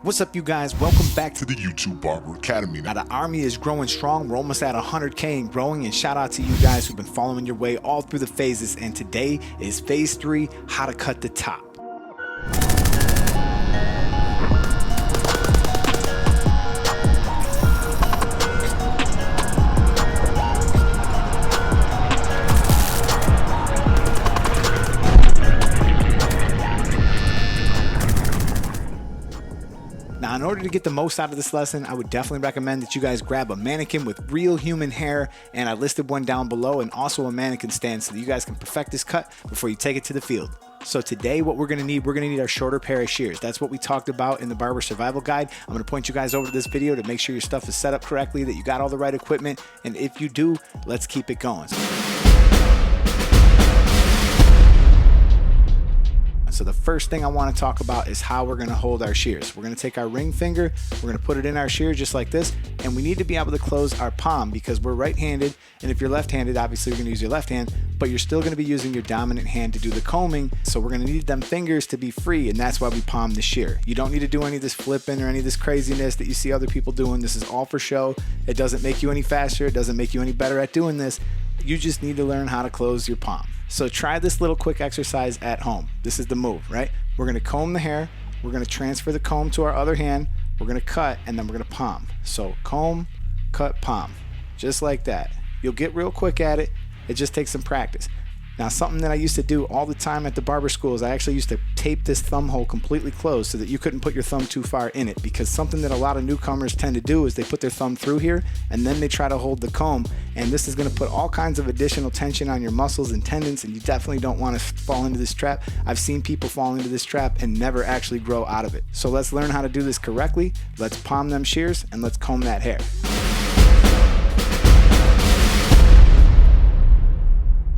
What's up, you guys? Welcome back to the YouTube Barber Academy. Now, the army is growing strong. We're almost at 100K and growing, and shout out to you guys who've been following your way all through the phases. And today is phase 3, how to cut the top. Now, in order to get the most out of this lesson, I would definitely recommend that you guys grab a mannequin with real human hair, and I listed one down below, and also a mannequin stand so that you guys can perfect this cut before you take it to the field. So today what we're gonna need our shorter pair of shears. That's what we talked about in the barber survival guide. I'm gonna point you guys over to this video to make sure your stuff is set up correctly, that you got all the right equipment, and if you do, let's keep it going. So the first thing I want to talk about is how we're going to hold our shears. We're going to take our ring finger, we're going to put it in our shear just like this, and we need to be able to close our palm because we're right-handed, and if you're left-handed, obviously you're going to use your left hand, but you're still going to be using your dominant hand to do the combing, so we're going to need them fingers to be free, and that's why we palm the shear. You don't need to do any of this flipping or any of this craziness that you see other people doing. This is all for show. It doesn't make you any faster, it doesn't make you any better at doing this. You just need to learn how to close your palm. So try this little quick exercise at home. This is the move, right? We're gonna comb the hair, we're gonna transfer the comb to our other hand, we're gonna cut, and then we're gonna palm. So comb, cut, palm, just like that. You'll get real quick at it. It just takes some practice. Now, something that I used to do all the time at the barber school is I actually used to tape this thumb hole completely closed so that you couldn't put your thumb too far in it, because something that a lot of newcomers tend to do is they put their thumb through here and then they try to hold the comb, and this is going to put all kinds of additional tension on your muscles and tendons, and you definitely don't want to fall into this trap. I've seen people fall into this trap and never actually grow out of it. So let's learn how to do this correctly. Let's palm them shears and let's comb that hair.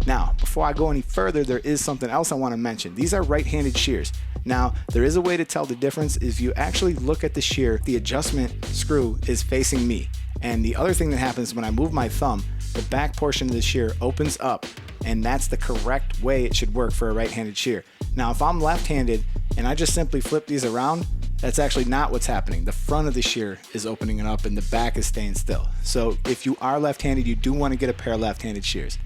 Now, before I go any further, there is something else I want to mention. These are right-handed shears. Now, there is a way to tell the difference. If you actually look at the shear, the adjustment screw is facing me. And the other thing that happens when I move my thumb, the back portion of the shear opens up, and that's the correct way it should work for a right-handed shear. Now, if I'm left-handed and I just simply flip these around, that's actually not what's happening. The front of the shear is opening it up and the back is staying still. So if you are left-handed, you do want to get a pair of left-handed shears.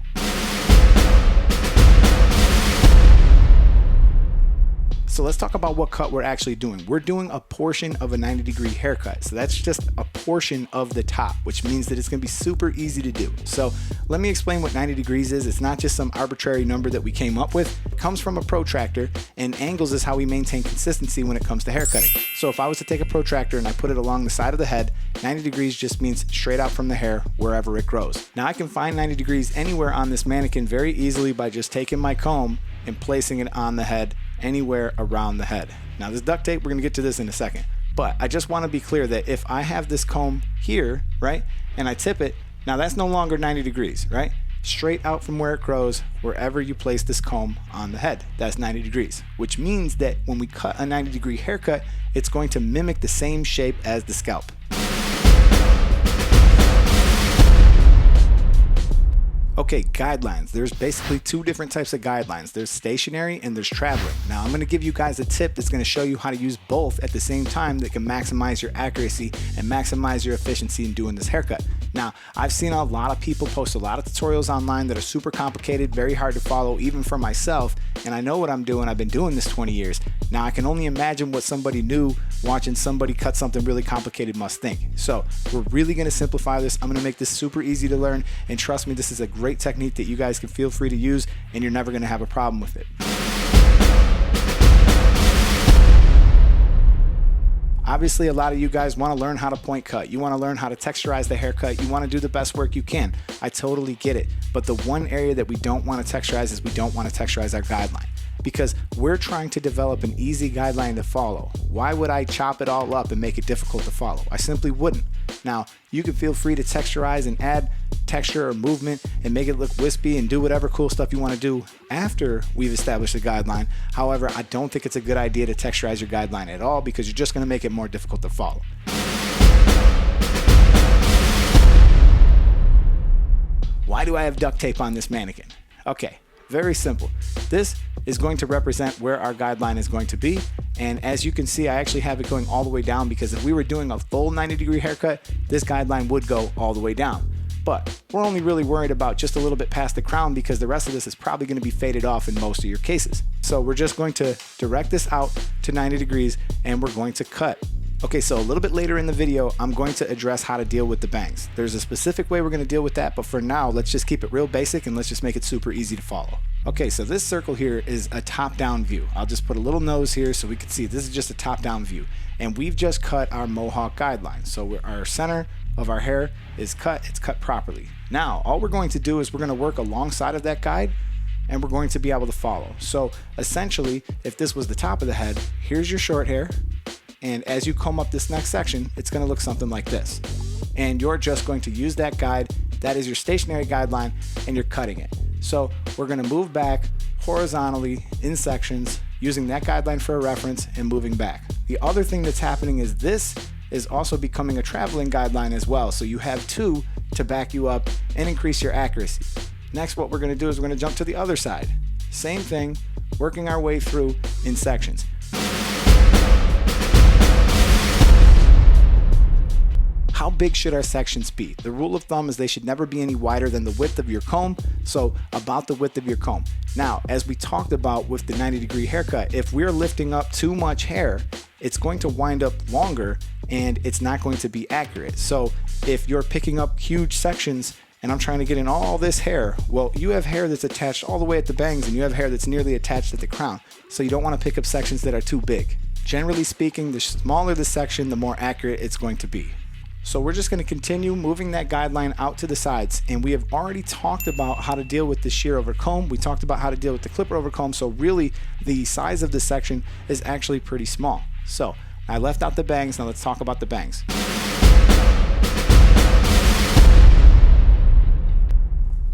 So let's talk about what cut we're actually doing. We're doing a portion of a 90-degree haircut. So that's just a portion of the top, which means that it's gonna be super easy to do. So let me explain what 90 degrees is. It's not just some arbitrary number that we came up with. It comes from a protractor, and angles is how we maintain consistency when it comes to haircutting. So if I was to take a protractor and I put it along the side of the head, 90 degrees just means straight out from the hair wherever it grows. Now I can find 90 degrees anywhere on this mannequin very easily by just taking my comb and placing it on the head anywhere around the head. Now this duct tape, we're gonna get to this in a second, but I just wanna be clear that if I have this comb here, right, and I tip it, now that's no longer 90 degrees, right? Straight out from where it grows, wherever you place this comb on the head, that's 90 degrees, which means that when we cut a 90-degree haircut, it's going to mimic the same shape as the scalp. Okay, guidelines. There's basically two different types of guidelines. There's stationary and there's traveling. Now I'm gonna give you guys a tip that's gonna show you how to use both at the same time that can maximize your accuracy and maximize your efficiency in doing this haircut. Now, I've seen a lot of people post a lot of tutorials online that are super complicated, very hard to follow, even for myself, and I know what I'm doing. I've been doing this 20 years. Now, I can only imagine what somebody new watching somebody cut something really complicated must think. So, we're really gonna simplify this. I'm gonna make this super easy to learn, and trust me, this is a great technique that you guys can feel free to use, and you're never gonna have a problem with it. Obviously, a lot of you guys want to learn how to point cut. You want to learn how to texturize the haircut. You want to do the best work you can. I totally get it. But the one area that we don't want to texturize is we don't want to texturize our guideline, because we're trying to develop an easy guideline to follow. Why would I chop it all up and make it difficult to follow? I simply wouldn't. Now, you can feel free to texturize and add texture or movement and make it look wispy and do whatever cool stuff you want to do after we've established a guideline. However, I don't think it's a good idea to texturize your guideline at all, because you're just going to make it more difficult to follow. Why do I have duct tape on this mannequin? Okay, very simple. This is going to represent where our guideline is going to be, And as you can see, I actually have it going all the way down, because if we were doing a full 90-degree haircut, this guideline would go all the way down. But we're only really worried about just a little bit past the crown, because the rest of this is probably going to be faded off in most of your cases. So we're just going to direct this out to 90 degrees and we're going to cut. Okay, so a little bit later in the video, I'm going to address how to deal with the bangs. There's a specific way we're going to deal with that, but for now, let's just keep it real basic and let's just make it super easy to follow. Okay, so this circle here is a top-down view. I'll just put a little nose here so we can see this is just a top-down view. And we've just cut our mohawk guideline. So our center of our hair is cut, it's cut properly. Now, all we're going to do is we're going to work alongside of that guide and we're going to be able to follow. So essentially, if this was the top of the head, here's your short hair. And as you comb up this next section, it's going to look something like this. And you're just going to use that guide. That is your stationary guideline, and you're cutting it. So we're going to move back horizontally in sections using that guideline for a reference and moving back. The other thing that's happening is this is also becoming a traveling guideline as well. So you have two to back you up and increase your accuracy. Next, what we're going to do is we're going to jump to the other side. Same thing, working our way through in sections. How big should our sections be? The rule of thumb is they should never be any wider than the width of your comb, so about the width of your comb. Now, as we talked about with the 90-degree haircut, if we're lifting up too much hair, it's going to wind up longer and it's not going to be accurate. So if you're picking up huge sections and I'm trying to get in all this hair, well, you have hair that's attached all the way at the bangs and you have hair that's nearly attached at the crown. So you don't want to pick up sections that are too big. Generally speaking, the smaller the section, the more accurate it's going to be. So we're just going to continue moving that guideline out to the sides, and we have already talked about how to deal with the shear over comb. We talked about how to deal with the clipper over comb, so really the size of the section is actually pretty small. So I left out the bangs, now let's talk about the bangs.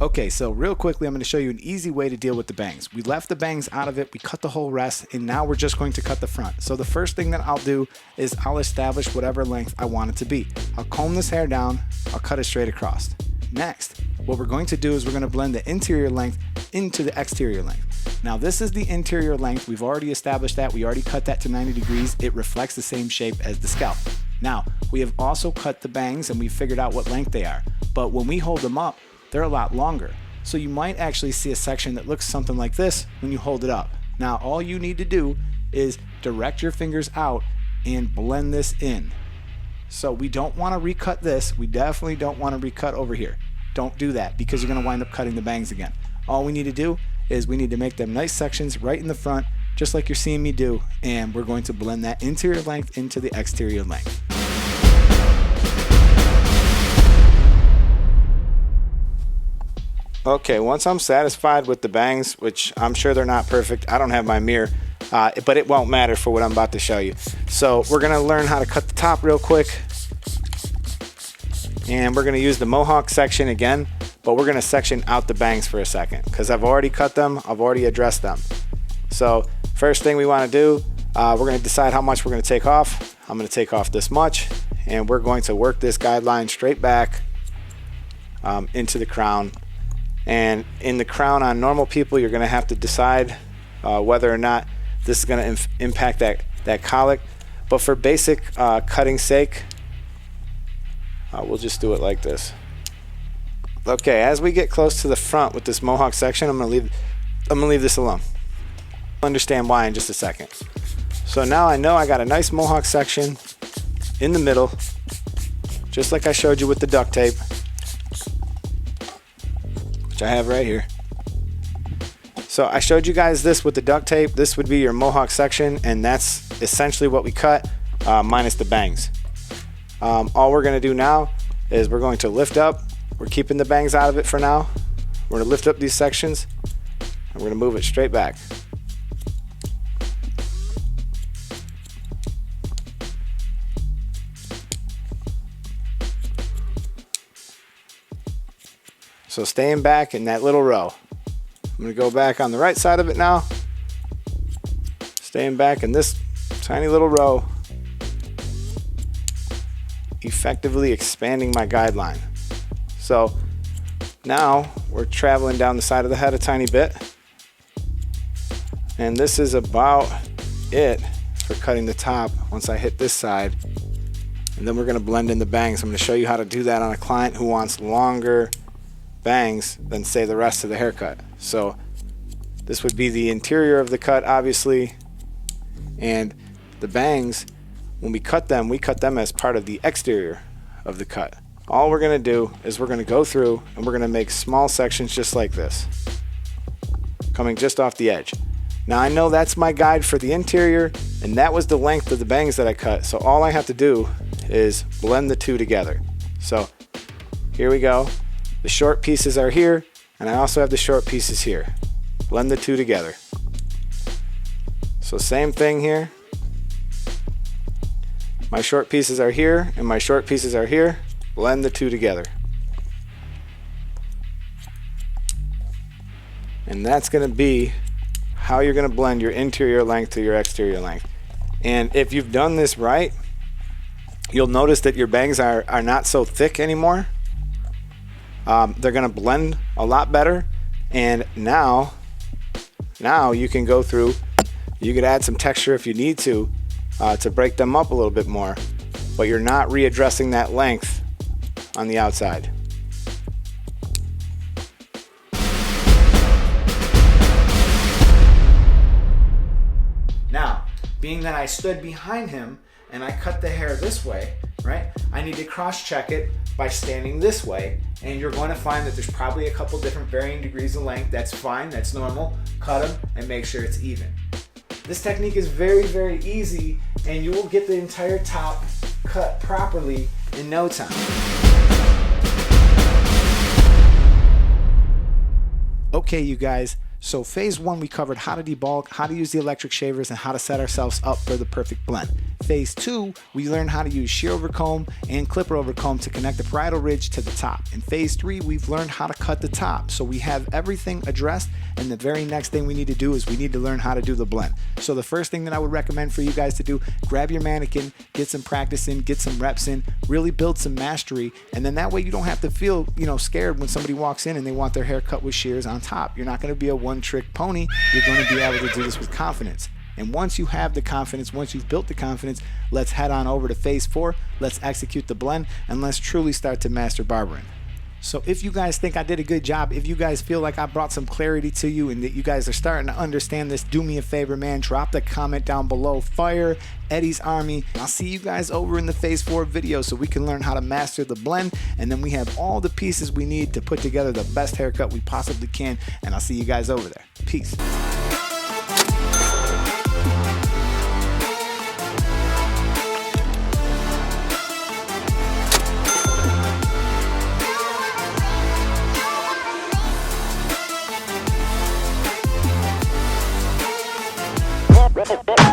Okay, so real quickly, I'm going to show you an easy way to deal with the bangs. We left the bangs out of it, we cut the whole rest, and now we're just going to cut the front. So the first thing that I'll do is I'll establish whatever length I want it to be. I'll comb this hair down, I'll cut it straight across. Next, what we're going to do is we're going to blend the interior length into the exterior length. Now this is the interior length, we've already established that, we already cut that to 90 degrees, it reflects the same shape as the scalp. Now, we have also cut the bangs and we've figured out what length they are, but when we hold them up, they're a lot longer. So you might actually see a section that looks something like this when you hold it up. Now all you need to do is direct your fingers out and blend this in. So we don't want to recut this. We definitely don't want to recut over here. Don't do that because you're going to wind up cutting the bangs again. All we need to do is we need to make them nice sections right in the front, just like you're seeing me do, and we're going to blend that interior length into the exterior length. Okay, once I'm satisfied with the bangs, which I'm sure they're not perfect, I don't have my mirror, but it won't matter for what I'm about to show you. So we're gonna learn how to cut the top real quick. And we're gonna use the mohawk section again, but we're gonna section out the bangs for a second because I've already cut them, I've already addressed them. So first thing we wanna do, we're gonna decide how much we're gonna take off. I'm gonna take off this much, and we're going to work this guideline straight back into the crown. And in the crown on normal people, you're going to have to decide whether or not this is going to impact that colic. But for basic cutting sake, we'll just do it like this. Okay, as we get close to the front with this mohawk section, I'm going to leave this alone. I'll understand why in just a second. So now I know I got a nice mohawk section in the middle, just like I showed you with the duct tape, which I have right here. So I showed you guys this with the duct tape. This would be your mohawk section, and that's essentially what we cut, minus the bangs. All we're gonna do now is we're going to lift up. We're keeping the bangs out of it for now. We're gonna lift up these sections, and we're gonna move it straight back. So staying back in that little row. I'm gonna go back on the right side of it now. Staying back in this tiny little row. Effectively expanding my guideline. So now we're traveling down the side of the head a tiny bit. And this is about it for cutting the top once I hit this side. And then we're going to blend in the bangs. I'm going to show you how to do that on a client who wants longer bangs than, say, the rest of the haircut. So this would be the interior of the cut, obviously, and the bangs, when we cut them as part of the exterior of the cut. All we're going to do is we're going to go through and we're going to make small sections just like this, coming just off the edge. Now I know that's my guide for the interior, and that was the length of the bangs that I cut, so all I have to do is blend the two together. So here we go. The short pieces are here, and I also have the short pieces here. Blend the two together. So same thing here. My short pieces are here, and my short pieces are here. Blend the two together. And that's going to be how you're going to blend your interior length to your exterior length. And if you've done this right, you'll notice that your bangs are not so thick anymore. They're going to blend a lot better. And now you can go through, you could add some texture if you need to break them up a little bit more, but you're not readdressing that length on the outside. Now, being that I stood behind him and I cut the hair this way, right? I need to cross-check it by standing this way, and you're going to find that there's probably a couple different varying degrees of length. That's fine, that's normal. Cut them and make sure it's even. This technique is very, very easy, and you will get the entire top cut properly in no time. Okay, you guys. So phase one, we covered how to debulk, how to use the electric shavers, and how to set ourselves up for the perfect blend. Phase two, we learned how to use shear over comb and clipper over comb to connect the parietal ridge to the top. In phase three, we've learned how to cut the top. So we have everything addressed, and the very next thing we need to do is we need to learn how to do the blend. So the first thing that I would recommend for you guys to do, grab your mannequin, get some practice in, get some reps in, really build some mastery, and then that way you don't have to feel, scared when somebody walks in and they want their hair cut with shears on top. You're not going to be a one-trick pony. You're going to be able to do this with confidence. And once you have the confidence, once you've built the confidence, let's head on over to phase four. Let's execute the blend, and let's truly start to master barbering. So if you guys think I did a good job, if you guys feel like I brought some clarity to you and that you guys are starting to understand this, do me a favor, man. Drop the comment down below. Fire Eddie's Army. I'll see you guys over in the phase 4 video so we can learn how to master the blend, and then we have all the pieces we need to put together the best haircut we possibly can, and I'll see you guys over there. Peace. Rip it.